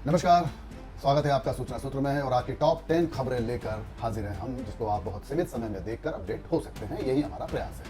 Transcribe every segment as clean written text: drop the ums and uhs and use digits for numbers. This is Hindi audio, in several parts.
नमस्कार, स्वागत है आपका सूचना सूत्र में और आज की टॉप 10 खबरें लेकर हाजिर हैं हम, जिसको आप बहुत सीमित समय में देखकर अपडेट हो सकते हैं। यही हमारा प्रयास है।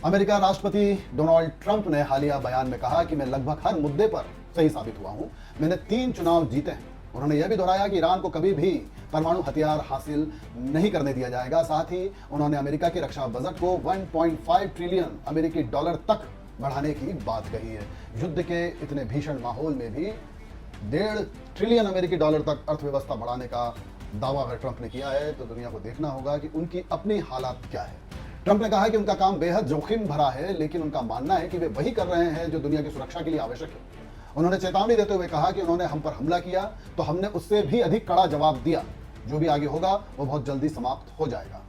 अमेरिका राष्ट्रपति डोनाल्ड ट्रंप ने हालिया बयान में कहा कि मैं लगभग हर मुद्दे पर सही साबित हुआ हूं। मैंने 3 चुनाव जीते हैं। उन्होंने यह भी दोहराया कि ईरान को कभी भी परमाणु हथियार हासिल नहीं करने दिया जाएगा। साथ ही उन्होंने अमेरिका के रक्षा बजट को 1.5 ट्रिलियन अमेरिकी डॉलर तक बढ़ाने की बात कही है। युद्ध के इतने भीषण माहौल में भी 1.5 ट्रिलियन अमेरिकी डॉलर तक अर्थव्यवस्था बढ़ाने का दावा अगर ट्रंप ने किया है तो दुनिया को देखना होगा कि उनकी अपनी हालात क्या है। ट्रंप ने कहा है कि उनका काम बेहद जोखिम भरा है, लेकिन उनका मानना है कि वे वही कर रहे हैं जो दुनिया की सुरक्षा के लिए आवश्यक है। उन्होंने चेतावनी देते हुए कहा कि उन्होंने हम पर हमला किया तो हमने उससे भी अधिक कड़ा जवाब दिया। जो भी आगे होगा वो बहुत जल्दी समाप्त हो जाएगा।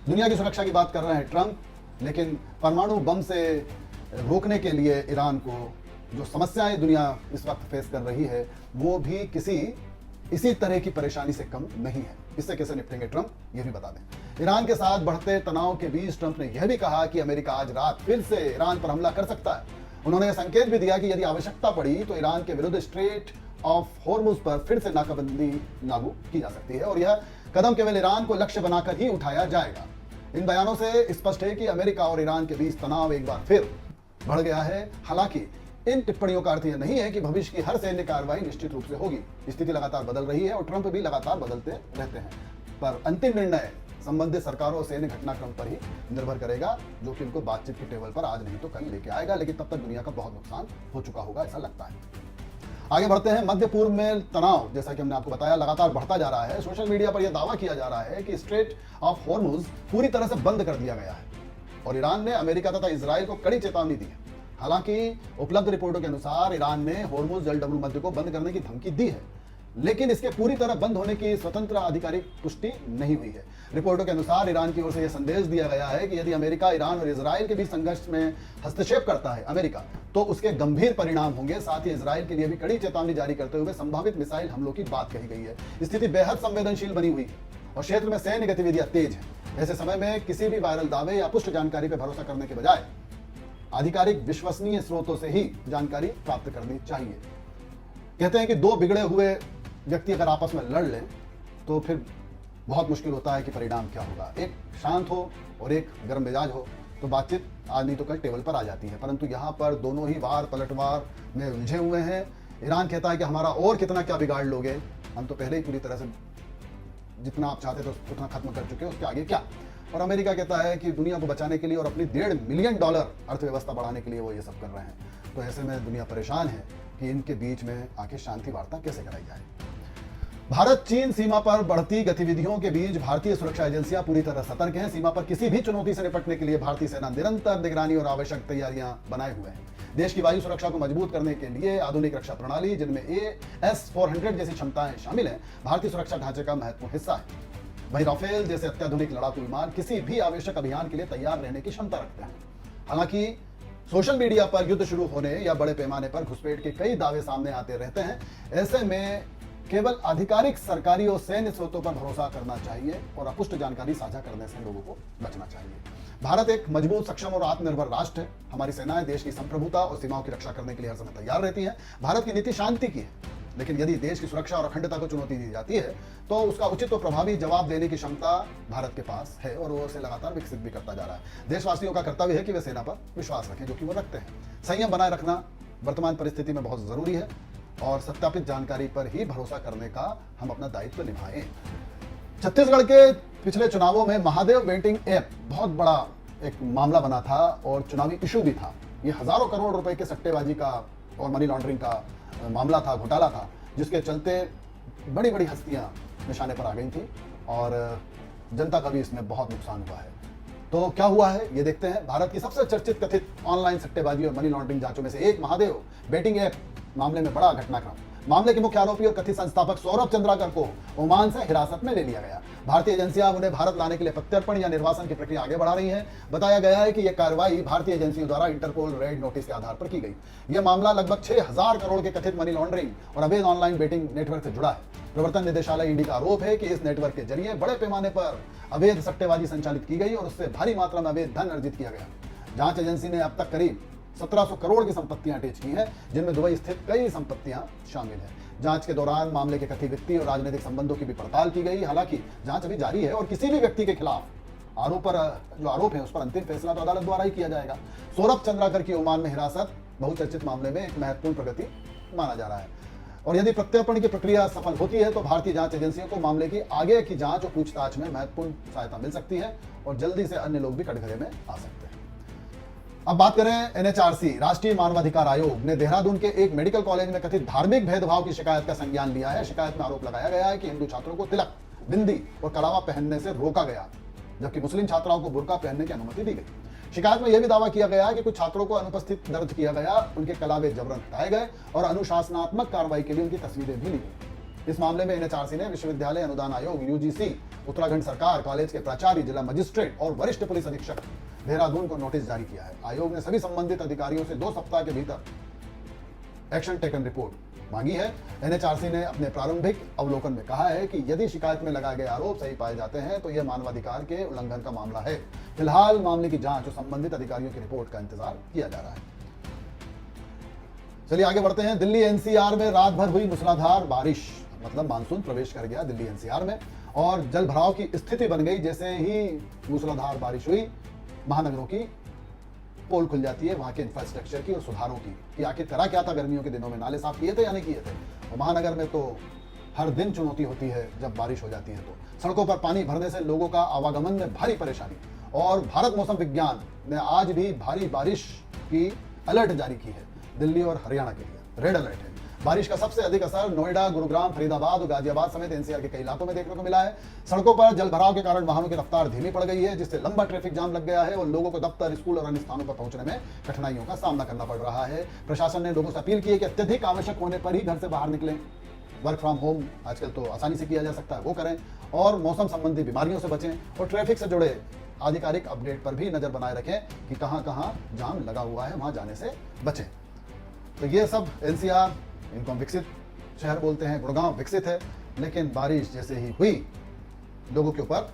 दुनिया की सुरक्षा की बात कर रहे हैं ट्रंप, लेकिन परमाणु बम से रोकने के लिए ईरान को जो समस्याएं दुनिया इस वक्त फेस कर रही है वो भी इसी तरह की परेशानी से कम नहीं है। इससे कैसे निपटेंगे ट्रंप, ये भी बता दें। ईरान के साथ बढ़ते तनाव के बीच ट्रंप ने यह भी कहा कि अमेरिका आज रात फिर से ईरान पर हमला कर सकता है। उन्होंने यह संकेत भी दिया कि यदि आवश्यकता पड़ी तो ईरान के विरुद्ध स्ट्रेट ऑफ हॉर्मुज पर फिर से नाकाबंदी लागू की जा सकती है और यह कदम केवल ईरान को लक्ष्य बनाकर ही उठाया जाएगा। इन बयानों से स्पष्ट है कि अमेरिका और ईरान के बीच तनाव एक बार फिर बढ़ गया है। हालांकि इन टिप्पणियों का अर्थ यह नहीं है कि भविष्य की हर सैन्य कार्रवाई निश्चित रूप से होगी। स्थिति लगातार बदल रही है और ट्रंप भी लगातार बदलते रहते हैं, पर अंतिम निर्णय संबंधित सरकारों और सैन्य घटनाक्रम पर ही निर्भर करेगा, जो कि उनको बातचीत के टेबल पर आज नहीं तो कल लेके आएगा। लेकिन तब तक दुनिया का बहुत नुकसान हो चुका होगा, ऐसा लगता है। आगे बढ़ते हैं। मध्य पूर्व में तनाव, जैसा कि हमने आपको बताया, लगातार बढ़ता जा रहा है। सोशल मीडिया पर यह दावा किया जा रहा है कि स्ट्रेट ऑफ हॉर्मुज पूरी तरह से बंद कर दिया गया है और ईरान ने अमेरिका तथा इजराइल को कड़ी चेतावनी दी है। हालांकि उपलब्ध रिपोर्टों के अनुसार ईरान ने हॉर्मुज जलडबल मध्य को बंद करने की धमकी दी है, लेकिन इसके पूरी तरह बंद होने की स्वतंत्र आधिकारिक पुष्टि नहीं हुई है। रिपोर्टों के अनुसार ईरान की ओर से यह संदेश दिया गया है कि यदि अमेरिका ईरान और इजराइल के बीच संघर्ष में हस्तक्षेप करता है अमेरिका, तो उसके गंभीर परिणाम होंगे। साथ ही इजराइल के लिए भी कड़ी चेतावनी जारी करते हुए संभावित मिसाइल हमलों की बात कही गई है। स्थिति बेहद संवेदनशील बनी हुई है और क्षेत्र में सैन्य गतिविधियां तेज है। ऐसे समय में किसी भी वायरल दावे या पुष्ट जानकारी पर भरोसा करने के बजाय आधिकारिक विश्वसनीय स्रोतों से ही जानकारी प्राप्त करनी चाहिए। कहते हैं कि 2 बिगड़े हुए व्यक्ति अगर आपस में लड़ लें तो फिर बहुत मुश्किल होता है कि परिणाम क्या होगा। एक शांत हो और एक गर्म मिजाज हो तो बातचीत आज नहीं तो कल टेबल पर आ जाती है, परंतु यहाँ पर दोनों ही वार पलटवार में उलझे हुए हैं। ईरान कहता है कि हमारा और कितना क्या बिगाड़ लोगे, हम तो पहले ही पूरी तरह से जितना आप चाहते थे उतना खत्म कर चुके हैं, उसके आगे क्या। और अमेरिका कहता है कि दुनिया को बचाने के लिए और अपनी $1.5 मिलियन अर्थव्यवस्था बढ़ाने के लिए वो ये सब कर रहे हैं। तो ऐसे में दुनिया परेशान है कि इनके बीच में आखिर शांति वार्ता कैसे कराई जाए। भारत चीन सीमा पर बढ़ती गतिविधियों के बीच भारतीय सुरक्षा एजेंसियां पूरी तरह सतर्क हैं। सीमा पर किसी भी चुनौती से निपटने के लिए भारतीय सेना निरंतर निगरानी और आवश्यक तैयारियां बनाए हुए हैं। देश की वायु सुरक्षा को मजबूत करने के लिए आधुनिक रक्षा प्रणाली, जिनमें AS-400 जैसी क्षमताएं शामिल हैं, भारतीय सुरक्षा ढांचे का महत्वपूर्ण हिस्सा है। वहीं राफेल जैसे अत्याधुनिक लड़ाकू विमान किसी भी आवश्यक अभियान के लिए तैयार रहने की क्षमता रखते हैं। हालांकि सोशल मीडिया पर युद्ध शुरू होने या बड़े पैमाने पर घुसपैठ के कई दावे सामने आते रहते हैं। ऐसे में केवल आधिकारिक सरकारी और सैन्य स्रोतों पर भरोसा करना चाहिए और अपुष्ट जानकारी साझा करने से लोगों को बचना चाहिए। भारत एक मजबूत, सक्षम और आत्मनिर्भर राष्ट्र है। हमारी सेनाएं देश की संप्रभुता और सीमाओं की रक्षा करने के लिए हर समय तैयार रहती हैं। भारत की नीति शांति की है, लेकिन यदि देश की सुरक्षा और अखंडता को चुनौती दी जाती है तो उसका उचित और प्रभावी जवाब देने की क्षमता भारत के पास है और वो उसे लगातार विकसित भी करता जा रहा है। देशवासियों का कर्तव्य है कि वे सेना पर विश्वास रखें, जो कि वो रखते हैं। संयम बनाए रखना वर्तमान परिस्थिति में बहुत जरूरी है और सत्यापित जानकारी पर ही भरोसा करने का हम अपना दायित्व निभाएं। छत्तीसगढ़ के पिछले चुनावों में महादेव बेटिंग ऐप बहुत बड़ा एक मामला बना था और चुनावी इशू भी था। ये हजारों करोड़ रुपए के सट्टेबाजी का और मनी लॉन्ड्रिंग का मामला था, घोटाला था, जिसके चलते बड़ी बड़ी हस्तियां निशाने पर आ गई थी और जनता का भी इसमें बहुत नुकसान हुआ है। तो क्या हुआ है ये देखते हैं। भारत की सबसे चर्चित कथित ऑनलाइन सट्टेबाजी और मनी लॉन्ड्रिंग जांचों में से एक महादेव बेटिंग ऐप मामले में बड़ा घटनाक्रम। मामले के मुख्य आरोपी और कथित संस्थापक सौरभ चंद्राकर को ओमान से हिरासत में ले लिया गया। भारतीय एजेंसियां उन्हें भारत लाने के लिए प्रत्यर्पण या निर्वासन की प्रक्रिया आगे बढ़ा रही हैं। बताया गया है कि यह कार्रवाई भारतीय एजेंसियों द्वारा इंटरपोल रेड नोटिस के आधार पर की गई। यह मामला लगभग 6000 करोड़ के कथित मनी लॉन्ड्रिंग और अवैध ऑनलाइन बेटिंग नेटवर्क से जुड़ा है। प्रवर्तन निदेशालय ईडी का आरोप है कि इस नेटवर्क के जरिए बड़े पैमाने पर अवैध सट्टेबाजी संचालित की गई और उससे भारी मात्रा में अवैध धन अर्जित किया गया। जांच एजेंसी ने अब तक करीब 1700 करोड़ की संपत्तियां अटैच की हैं, जिनमें दुबई स्थित कई संपत्तियां शामिल हैं। जांच के दौरान मामले के कथित वित्तीय और राजनीतिक संबंधों की भी पड़ताल की गई। हालांकि जांच अभी जारी है और किसी भी व्यक्ति के खिलाफ जो आरोप है उस पर अंतिम फैसला तो अदालत द्वारा ही किया जाएगा। सौरभ चंद्राकर की ओमान में हिरासत बहुचर्चित मामले में एक महत्वपूर्ण प्रगति माना जा रहा है और यदि प्रत्यर्पण की प्रक्रिया सफल होती है तो भारतीय जांच एजेंसियों को मामले की आगे की जांच और पूछताछ में महत्वपूर्ण सहायता मिल सकती है और जल्दी से अन्य लोग भी कटघरे में आ सकते हैं। अब बात करें एनएचआरसी, राष्ट्रीय मानवाधिकार आयोग ने देहरादून के एक मेडिकल कॉलेज में कथित धार्मिक भेदभाव की शिकायत का संज्ञान लिया है। शिकायत में आरोप लगाया गया है कि हिंदू छात्रों को तिलक, बिंदी और कलावा पहनने से रोका गया, जबकि मुस्लिम छात्राओं को बुर्का पहनने की अनुमति दी गई। शिकायत में यह भी दावा किया गया कि कुछ छात्रों को अनुपस्थित दर्ज किया गया, उनके कलावे जबरन हटाए गए और अनुशासनात्मक कार्रवाई के लिए उनकी तस्वीरें भी ली गई। इस मामले में एनएचआरसी ने विश्वविद्यालय अनुदान आयोग यूजीसी, उत्तराखंड सरकार, कॉलेज के प्राचार्य, जिला मजिस्ट्रेट और वरिष्ठ पुलिस अधीक्षक देहरादून को नोटिस जारी किया है। आयोग ने सभी संबंधित अधिकारियों से 2 सप्ताह के भीतर एक्शन टेकन रिपोर्ट मांगी है। एनएचआरसी ने अपने प्रारंभिक अवलोकन में कहा है कि यदि शिकायत में लगाए गए आरोप सही पाए जाते हैं तो यह मानवाधिकार के उल्लंघन का मामला है। फिलहाल मामले की जांच और संबंधित अधिकारियों की रिपोर्ट का इंतजार किया जा रहा है। चलिए आगे बढ़ते हैं। दिल्ली एनसीआर में रात भर हुई मूसलाधार बारिश, मतलब मानसून प्रवेश कर गया दिल्ली एनसीआर में और जल भराव की स्थिति बन गई। जैसे ही मूसलाधार बारिश हुई, महानगरों की पोल खुल जाती है, वहां के इंफ्रास्ट्रक्चर की और सुधारों की कि आखिर करा क्या था गर्मियों के दिनों में, नाले साफ किए थे या नहीं किए थे। और महानगर में तो हर दिन चुनौती होती है जब बारिश हो जाती है तो सड़कों पर पानी भरने से लोगों का आवागमन में भारी परेशानी। और भारत मौसम विज्ञान ने आज भी भारी बारिश की अलर्ट जारी की है दिल्ली और हरियाणा के लिए, रेड अलर्ट है। बारिश का सबसे अधिक असर नोएडा, गुरुग्राम, फरीदाबाद और गाजियाबाद समेत एनसीआर के कई इलाकों में देखने को मिला है। सड़कों पर जल भराव के कारण वाहनों की रफ्तार धीमी पड़ गई है, जिससे लंबा ट्रैफिक जाम लग गया है और लोगों को दफ्तर, स्कूल और अन्य स्थानों पर पहुंचने में कठिनाइयों का सामना करना पड़ रहा है। प्रशासन ने लोगों से अपील की है कि अत्यधिक आवश्यक होने पर ही घर से बाहर निकलें। वर्क फ्रॉम होम आजकल तो आसानी से किया जा सकता है, वो करें और मौसम संबंधी बीमारियों से बचें और ट्रैफिक से जुड़े आधिकारिक अपडेट पर भी नजर बनाए रखें कि कहां जाम लगा हुआ है, वहां जाने से बचें। तो ये सब एनसीआर, इनको हम विकसित शहर बोलते हैं, गुड़गांव विकसित है, लेकिन बारिश जैसे ही हुई लोगों के ऊपर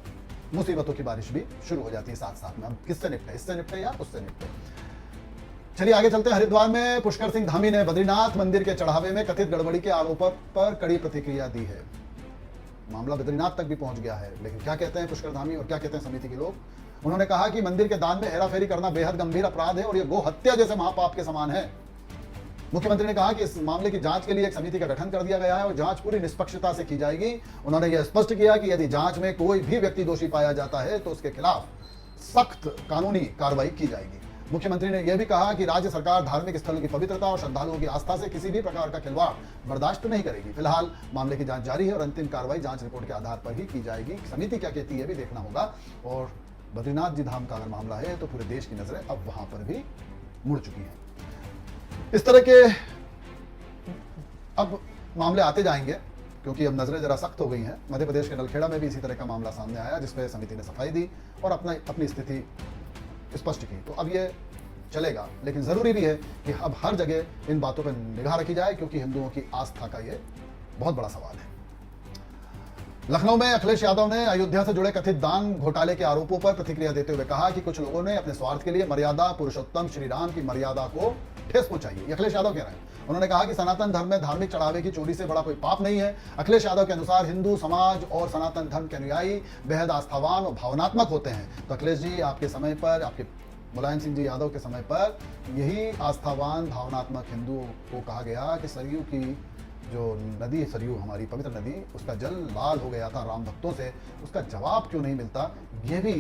मुसीबतों की बारिश भी शुरू हो जाती है साथ साथ में। अब किससे निपटे, इससे निपटे या उससे निपटे। चलिए आगे चलते हैं। हरिद्वार में पुष्कर सिंह धामी ने बद्रीनाथ मंदिर के चढ़ावे में कथित गड़बड़ी के आरोपों पर कड़ी प्रतिक्रिया दी है। मामला बद्रीनाथ तक भी पहुंच गया है, लेकिन क्या कहते हैं पुष्कर धामी और क्या कहते हैं समिति के लोग। उन्होंने कहा कि मंदिर के दान में हेराफेरी करना बेहद गंभीर अपराध है और यह गो हत्या जैसे महापाप के समान है। मुख्यमंत्री ने कहा कि इस मामले की जांच के लिए एक समिति का गठन कर दिया गया है और जांच पूरी निष्पक्षता से की जाएगी। उन्होंने यह स्पष्ट किया कि यदि जांच में कोई भी व्यक्ति दोषी पाया जाता है तो उसके खिलाफ सख्त कानूनी कार्रवाई की जाएगी। मुख्यमंत्री ने यह भी कहा कि राज्य सरकार धार्मिक स्थलों की पवित्रता और श्रद्धालुओं की आस्था से किसी भी प्रकार का खिलवाड़ बर्दाश्त नहीं करेगी। फिलहाल मामले की जांच जारी है और अंतिम कार्रवाई जांच रिपोर्ट के आधार पर ही की जाएगी। समिति क्या कहती है भी देखना होगा। और बद्रीनाथ जी धाम का अगर मामला है तो पूरे देश की नजरें अब वहां पर भी मुड़ चुकी हैं। इस तरह के अब मामले आते जाएंगे क्योंकि अब नजरें जरा सख्त हो गई हैं। मध्य प्रदेश के नलखेड़ा में भी इसी तरह का मामला सामने आया जिसपे समिति ने सफाई दी और अपनी स्थिति स्पष्ट की। तो अब ये चलेगा, लेकिन जरूरी भी है कि अब हर जगह इन बातों पर निगाह रखी जाए क्योंकि हिंदुओं की आस्था का ये बहुत बड़ा सवाल है। लखनऊ में अखिलेश यादव ने अयोध्या से जुड़े कथित दान घोटाले के आरोपों पर प्रतिक्रिया देते हुए कहा कि कुछ लोगों ने अपने स्वार्थ के लिए मर्यादा पुरुषोत्तम श्री राम की मर्यादा को ठेस पहुंचाई है। अखिलेश यादव कह रहे हैं। उन्होंने कहा कि सनातन धर्म में धार्मिक चढ़ावे की चोरी से बड़ा कोई पाप नहीं है। अखिलेश यादव के अनुसार हिंदू समाज और सनातन धर्म के अनुयायी बेहद आस्थावान और भावनात्मक होते हैं। तो अखिलेश जी आपके समय पर, आपके मुलायम सिंह जी यादव के समय पर यही आस्थावान भावनात्मक हिंदुओं को कहा गया कि सरयू की जो नदी, सरयू हमारी पवित्र नदी, उसका जल लाल हो गया था राम भक्तों से, उसका जवाब क्यों नहीं मिलता, ये भी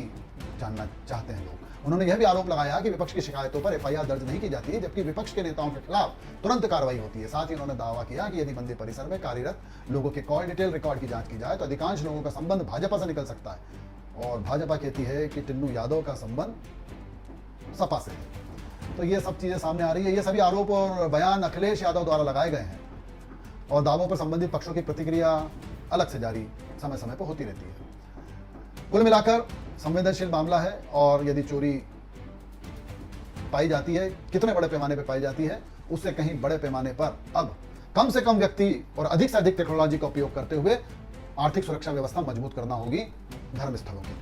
जानना चाहते हैं लोग। उन्होंने यह भी आरोप लगाया कि विपक्ष की शिकायतों पर एफआईआर दर्ज नहीं की जाती है जबकि विपक्ष के नेताओं के खिलाफ तुरंत कार्रवाई होती है। साथ ही उन्होंने दावा किया कि यदि मंदिर परिसर में कार्यरत लोगों के कॉल डिटेल रिकॉर्ड की जांच की जाए तो अधिकांश लोगों का संबंध भाजपा से निकल सकता है और भाजपा कहती है कि टिन्नू यादव का संबंध सपा से है। तो ये सब चीजें सामने आ रही है। ये सभी आरोप और बयान अखिलेश यादव द्वारा लगाए गए हैं और दावों पर संबंधित पक्षों की प्रतिक्रिया अलग से जारी समय समय पर होती रहती है। कुल मिलाकर संवेदनशील मामला है और यदि चोरी पाई जाती है, कितने बड़े पैमाने पर पाई जाती है, उससे कहीं बड़े पैमाने पर अब कम से कम व्यक्ति और अधिक से अधिक टेक्नोलॉजी का उपयोग करते हुए आर्थिक सुरक्षा व्यवस्था मजबूत करना होगी धर्म स्थलों की।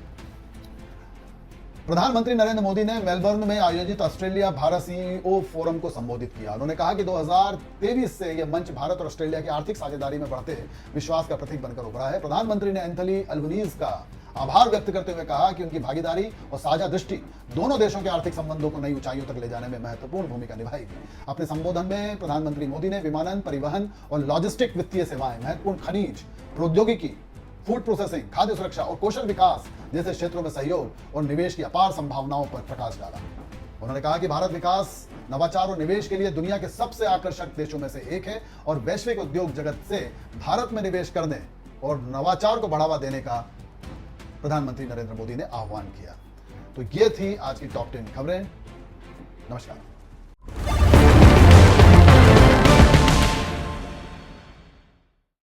प्रधानमंत्री नरेंद्र मोदी ने मेलबर्न में आयोजित ऑस्ट्रेलिया भारत सीईओ फोरम को संबोधित किया। उन्होंने कहा कि 2023 से यह मंच भारत और ऑस्ट्रेलिया की आर्थिक साझेदारी में बढ़ते विश्वास का प्रतीक बनकर उभरा है। प्रधानमंत्री ने एंथनी अल्बनीज का आभार व्यक्त करते हुए कहा कि उनकी भागीदारी और साझा दृष्टि दोनों देशों के आर्थिक संबंधों को नई ऊंचाइयों तक ले जाने में महत्वपूर्ण भूमिका निभाएगी। अपने संबोधन में प्रधानमंत्री मोदी ने विमानन, परिवहन और लॉजिस्टिक, वित्तीय सेवाएं, महत्वपूर्ण खनिज, प्रौद्योगिकी, फूड प्रोसेसिंग, खाद्य सुरक्षा और कौशल विकास जैसे क्षेत्रों में सहयोग और निवेश की अपार संभावनाओं पर प्रकाश डाला। उन्होंने कहा कि भारत विकास, नवाचार और निवेश के लिए दुनिया के सबसे आकर्षक देशों में से एक है और वैश्विक उद्योग जगत से भारत में निवेश करने और नवाचार को बढ़ावा देने का प्रधानमंत्री नरेंद्र मोदी ने आह्वान किया। तो ये थी आज की टॉप 10 खबरें। नमस्कार।